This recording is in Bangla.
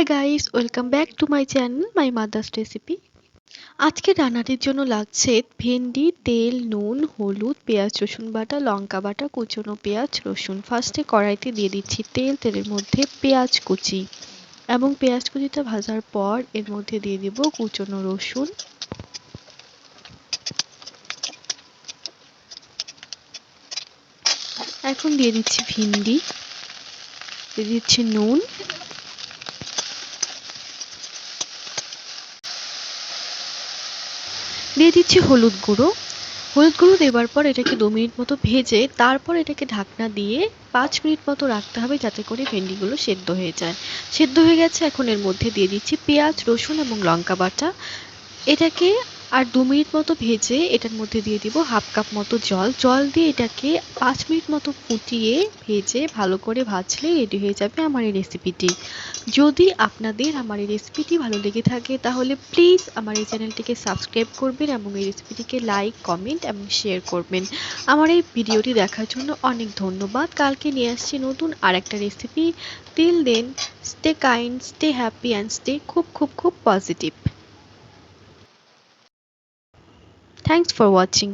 Hi guys, welcome back to my channel my mother's recipe. আজকে রান্নাটির জন্য লাগছে ভেন্ডি, তেল, নুন, হলুদ, পেঁয়াজ রসুন বাটা, লঙ্কা বাটা, কুচনো পেঁয়াজ রসুন। ফার্স্টে কড়াইতে দিয়ে দিচ্ছি তেল, তেলের মধ্যে পেঁয়াজ কুচি এবং পেঁয়াজ কুচিটা ভাজার পর এর মধ্যে দিয়ে দিব কুচনো রসুন, এখন দিয়ে দিচ্ছি ভেন্ডি, দিয়ে দিচ্ছি নুন, দিয়ে দিচ্ছি হলুদ গুঁড়ো। হলুদ গুঁড়ো দেওয়ার পর এটাকে 2 মিনিট মতো ভেজে তারপর এটাকে ঢাকনা দিয়ে 5 মিনিট মতো রাখতে হবে যাতে করে ভেন্ডিগুলো সেদ্ধ হয়ে যায়। সেদ্ধ হয়ে গেছে, এখন এর মধ্যে দিয়ে দিচ্ছি পেঁয়াজ রসুন এবং লঙ্কা বাটা। এটাকে আর 2 মিনিট মতো ভেজে এটার মধ্যে দিয়ে দিব হাফ কাপ মতো জল দিয়ে এটাকে 5 মিনিট মতো ফুটিয়ে ভেজে ভালো করে ভাজলে রেডি হয়ে যাবে আমার এই রেসিপিটি। যদি আপনাদের আমার এই রেসিপিটি ভালো লেগে থাকে তাহলে প্লিজ আমার এই চ্যানেলটিকে সাবস্ক্রাইব করবেন এবং এই রেসিপিটিকে লাইক, কমেন্ট এবং শেয়ার করবেন। আমার এই ভিডিওটি দেখার জন্য অনেক ধন্যবাদ। কালকে নিয়ে আসছি নতুন আর একটা recipe. Till then, stay kind, stay happy and stay খুব পজিটিভ। Thanks for watching.